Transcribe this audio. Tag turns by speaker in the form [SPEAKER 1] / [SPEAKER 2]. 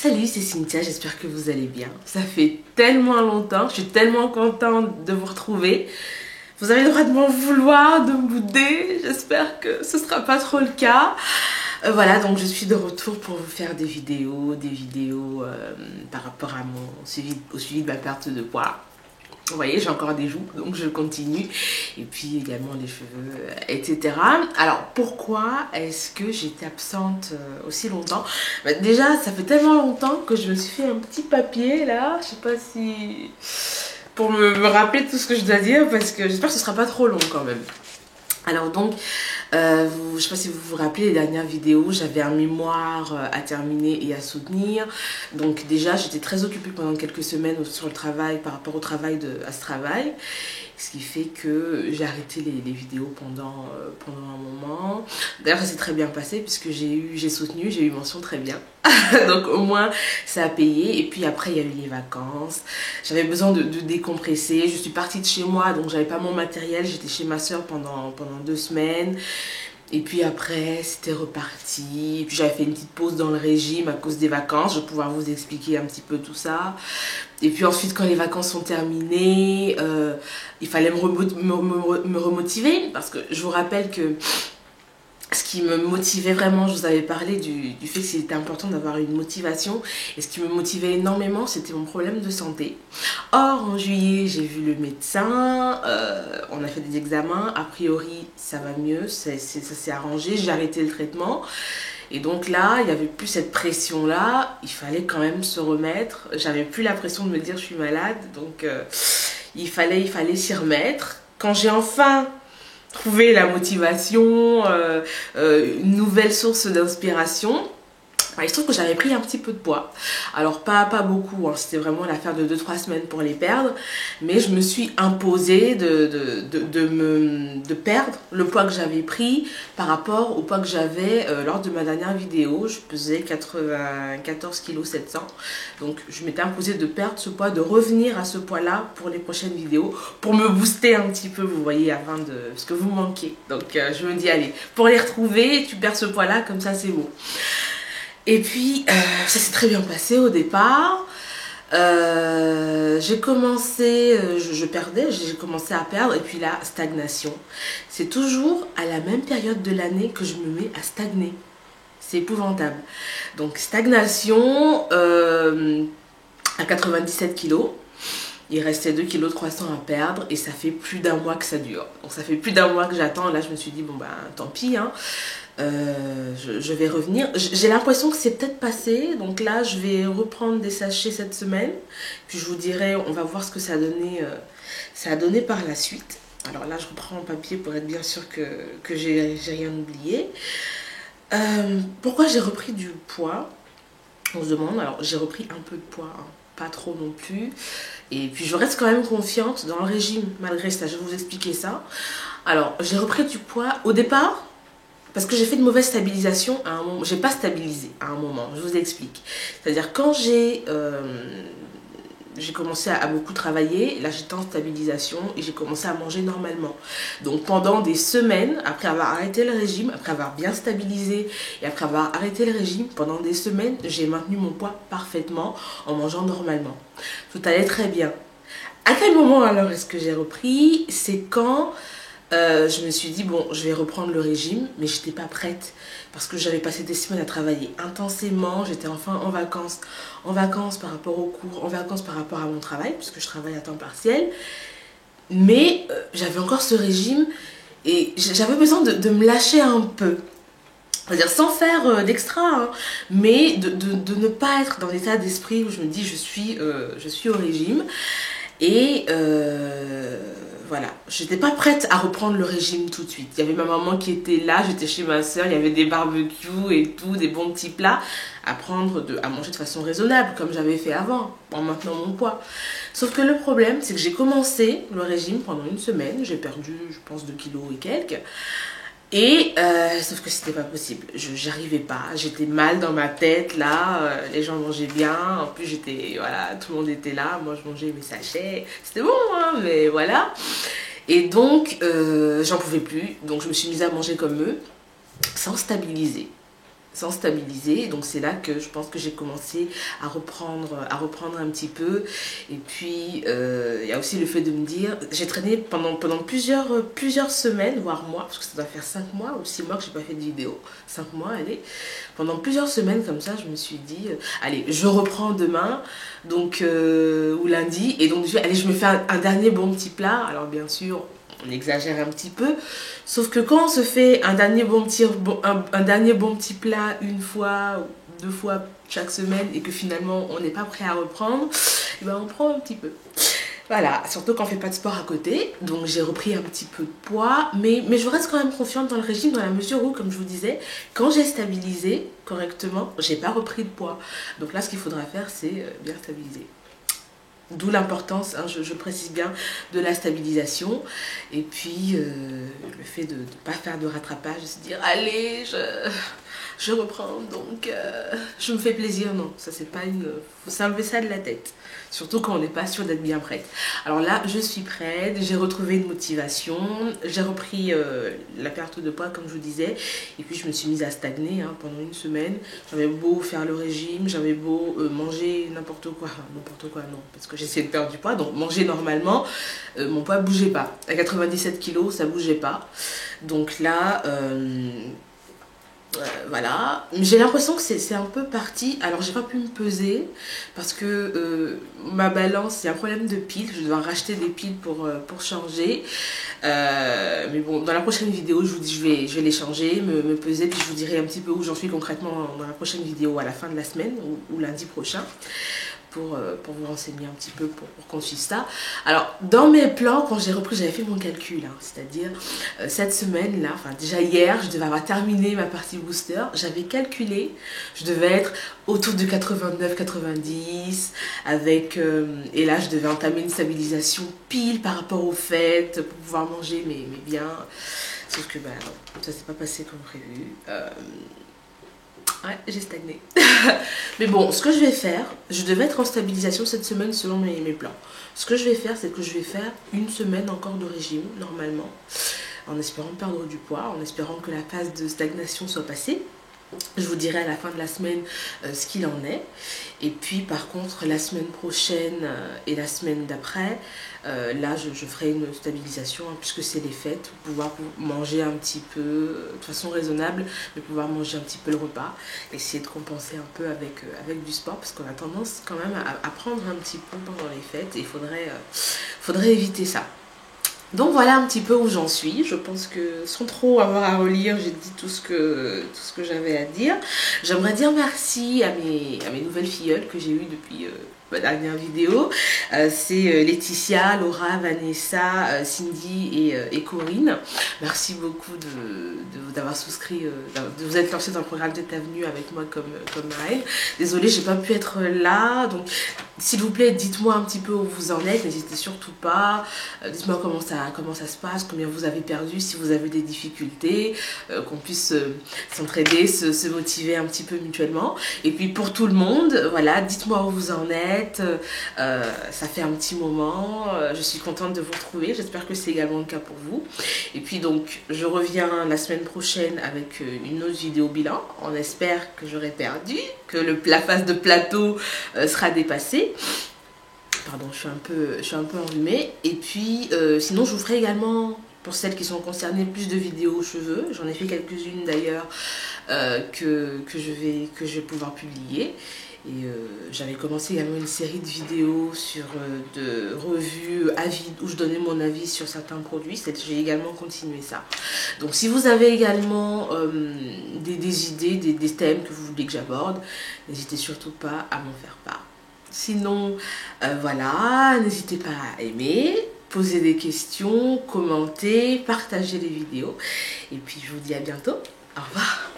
[SPEAKER 1] Salut, c'est Cynthia, j'espère que vous allez bien. Ça fait tellement longtemps, je suis tellement contente de vous retrouver. Vous avez le droit de m'en vouloir, de me bouder, j'espère que ce sera pas trop le cas. Voilà, donc je suis de retour pour vous faire des vidéos par rapport à au suivi de ma perte de poids. Vous voyez, j'ai encore des joues, donc je continue. Et puis également les cheveux, etc. Alors, pourquoi est-ce que j'étais absente aussi longtemps? Déjà, ça fait tellement longtemps que je me suis fait un petit papier, là. Je sais pas si... pour me rappeler tout ce que je dois dire, parce que j'espère que ce sera pas trop long quand même. Alors donc, je sais pas si vous vous rappelez les dernières vidéos, j'avais un mémoire à terminer et à soutenir. Donc déjà, j'étais très occupée pendant quelques semaines sur le travail, par rapport au travail à ce travail. Ce qui fait que j'ai arrêté les vidéos pendant un moment. D'ailleurs, ça s'est très bien passé puisque j'ai soutenu, j'ai eu mention très bien. Donc au moins, ça a payé. Et puis après, il y a eu les vacances. J'avais besoin de décompresser. Je suis partie de chez moi, donc j'avais pas mon matériel. J'étais chez ma soeur pendant 2 semaines. Et puis après, c'était reparti. Et puis j'avais fait une petite pause dans le régime à cause des vacances. Je vais pouvoir vous expliquer un petit peu tout ça. Et puis ensuite, quand les vacances sont terminées, il fallait me remotiver. Parce que je vous rappelle que ce qui me motivait vraiment, je vous avais parlé du fait que c'était important d'avoir une motivation. Et ce qui me motivait énormément, c'était mon problème de santé. Or, en juillet, j'ai vu le médecin, on a fait des examens. A priori, ça va mieux, ça s'est arrangé, j'ai arrêté le traitement. Et donc là, il n'y avait plus cette pression-là, il fallait quand même se remettre. J'avais plus la pression de me dire je suis malade, donc il fallait s'y remettre. Quand j'ai enfin trouvé la motivation, une nouvelle source d'inspiration, il se trouve que j'avais pris un petit peu de poids. Alors pas beaucoup, hein. C'était vraiment l'affaire de 2-3 semaines pour les perdre. Mais je me suis imposée de perdre le poids que j'avais pris par rapport au poids que j'avais lors de ma dernière vidéo. Je pesais 94 kg 700. Donc je m'étais imposée de perdre ce poids, de revenir à ce poids-là pour les prochaines vidéos. Pour me booster un petit peu, vous voyez, parce que vous manquez. Donc je me dis, allez, pour les retrouver, tu perds ce poids-là, comme ça c'est beau. Et puis, ça s'est très bien passé au départ. J'ai commencé, j'ai commencé à perdre, et puis là, stagnation. C'est toujours à la même période de l'année que je me mets à stagner. C'est épouvantable. Donc, stagnation à 97 kilos. Il restait 2,3 kg à perdre et ça fait plus d'un mois que ça dure. Donc ça fait plus d'un mois que j'attends. Là, je me suis dit, bon, bah, tant pis, hein. Je vais revenir. J'ai l'impression que c'est peut-être passé. Donc là, je vais reprendre des sachets cette semaine. Puis je vous dirai, on va voir ce que ça a donné par la suite. Alors là, je reprends mon papier pour être bien sûr que j'ai rien oublié. Pourquoi j'ai repris du poids? On se demande. Alors, j'ai repris un peu de poids, hein. Pas trop non plus. Et puis je reste quand même confiante dans le régime malgré ça. Je vais vous expliquer ça. Alors, j'ai repris du poids au départ parce que j'ai fait une mauvaise stabilisation à un moment. J'ai pas stabilisé à un moment, je vous explique. C'est-à-dire quand j'ai commencé à beaucoup travailler, là j'étais en stabilisation et j'ai commencé à manger normalement. Donc pendant des semaines, après avoir arrêté le régime, après avoir bien stabilisé et après avoir arrêté le régime, pendant des semaines, j'ai maintenu mon poids parfaitement en mangeant normalement. Tout allait très bien. À quel moment alors est-ce que j'ai repris? C'est quand je me suis dit, bon, je vais reprendre le régime, mais je n'étais pas prête parce que j'avais passé des semaines à travailler intensément. J'étais enfin en vacances par rapport aux cours, en vacances par rapport à mon travail, puisque je travaille à temps partiel. Mais j'avais encore ce régime et j'avais besoin de me lâcher un peu. C'est-à-dire sans faire d'extra, hein, mais de ne pas être dans l'état d'esprit où je me dis, je suis au régime. Et voilà, j'étais pas prête à reprendre le régime tout de suite. Il y avait ma maman qui était là, j'étais chez ma soeur, il y avait des barbecues et tout, des bons petits plats à manger de façon raisonnable, comme j'avais fait avant, en maintenant mon poids. Sauf que le problème, c'est que j'ai commencé le régime pendant une semaine, j'ai perdu, je pense, 2 kilos et quelques. Et sauf que c'était pas possible, j'arrivais pas, j'étais mal dans ma tête là, les gens mangeaient bien, en plus voilà, tout le monde était là, moi je mangeais mes sachets, c'était bon hein, mais voilà. Et donc j'en pouvais plus, donc je me suis mise à manger comme eux, sans stabiliser. sans stabiliser. Donc c'est là que je pense que j'ai commencé à reprendre un petit peu. Et puis il y a aussi le fait de me dire, j'ai traîné pendant plusieurs semaines, voire mois, parce que ça doit faire 5 mois ou 6 mois que j'ai pas fait de vidéo. 5 mois, allez. Pendant plusieurs semaines comme ça, je me suis dit, allez, je reprends demain, donc ou lundi, et donc allez, je me fais un dernier bon petit plat. Alors bien sûr, on exagère un petit peu, sauf que quand on se fait un dernier bon petit plat une fois ou 2 fois chaque semaine et que finalement on n'est pas prêt à reprendre, et ben on prend un petit peu. Voilà, surtout quand on fait pas de sport à côté. Donc j'ai repris un petit peu de poids, mais je reste quand même confiante dans le régime, dans la mesure où, comme je vous disais, quand j'ai stabilisé correctement, j'ai pas repris de poids. Donc là, ce qu'il faudra faire, c'est bien stabiliser. D'où l'importance, hein, je précise bien, de la stabilisation. Et puis le fait de ne pas faire de rattrapage, de se dire allez, je reprends, donc je me fais plaisir. Non, ça c'est pas une... faut s'enlever ça de la tête. Surtout quand on n'est pas sûr d'être bien prête. Alors là, je suis prête, j'ai retrouvé une motivation, j'ai repris la perte de poids comme je vous disais, et puis je me suis mise à stagner hein, pendant une semaine. J'avais beau faire le régime, j'avais beau manger n'importe quoi non, parce que j'essayais de perdre du poids, donc manger normalement, mon poids bougeait pas. À 97 kg, ça bougeait pas. Donc là... voilà, j'ai l'impression que c'est un peu parti. Alors j'ai pas pu me peser parce que ma balance, il y a un problème de piles, je dois racheter des piles pour changer. Mais bon, dans la prochaine vidéo, je vous dis, je vais les changer, me peser, puis je vous dirai un petit peu où j'en suis concrètement dans la prochaine vidéo à la fin de la semaine ou lundi prochain. Pour vous renseigner un petit peu, pour qu'on suive ça. Alors, dans mes plans, quand j'ai repris, j'avais fait mon calcul, hein, c'est-à-dire cette semaine-là, enfin déjà hier, je devais avoir terminé ma partie booster, j'avais calculé, je devais être autour de 89-90, avec, et là je devais entamer une stabilisation pile par rapport aux fêtes, pour pouvoir manger mais bien, sauf que bah, non, ça s'est pas passé comme prévu. Ouais, j'ai stagné. Mais bon, ce que je vais faire, je devais être en stabilisation cette semaine selon mes plans. Ce que je vais faire, c'est que je vais faire une semaine encore de régime, normalement, en espérant perdre du poids, en espérant que la phase de stagnation soit passée. Je vous dirai à la fin de la semaine ce qu'il en est. Et puis par contre la semaine prochaine et la semaine d'après, là je ferai une stabilisation hein, puisque c'est les fêtes, pour pouvoir manger un petit peu de façon raisonnable, mais pouvoir manger un petit peu le repas, essayer de compenser un peu avec du sport, parce qu'on a tendance quand même à prendre un petit peu pendant les fêtes et il faudrait éviter ça. Donc voilà un petit peu où j'en suis. Je pense que sans trop avoir à relire, j'ai dit tout ce que j'avais à dire. J'aimerais dire merci à mes nouvelles filleules que j'ai eues depuis ma dernière vidéo. C'est Laetitia, Laura, Vanessa, Cindy et Corinne. Merci beaucoup d'avoir souscrit, de vous être lancé dans le programme d'être venu avec moi comme marraine. Désolée, j'ai pas pu être là. Donc s'il vous plaît, dites-moi un petit peu où vous en êtes. N'hésitez surtout pas. Dites-moi comment ça se passe, combien vous avez perdu, si vous avez des difficultés, qu'on puisse s'entraider, se motiver un petit peu mutuellement. Et puis pour tout le monde, voilà, dites-moi où vous en êtes. Ça fait un petit moment, je suis contente de vous retrouver, j'espère que c'est également le cas pour vous. Et puis donc je reviens la semaine prochaine avec une autre vidéo bilan. On espère que j'aurai perdu, que la phase de plateau sera dépassée. Pardon, je suis un peu enrhumée. Et puis sinon je vous ferai également, pour celles qui sont concernées, plus de vidéos cheveux. J'en ai fait quelques-unes d'ailleurs que je vais pouvoir publier. Et j'avais commencé également une série de vidéos sur de revues, avis, où je donnais mon avis sur certains produits. J'ai également continué ça. Donc si vous avez également des idées, des thèmes que vous voulez que j'aborde, n'hésitez surtout pas à m'en faire part. Sinon, voilà, n'hésitez pas à aimer, poser des questions, commenter, partager les vidéos. Et puis je vous dis à bientôt. Au revoir.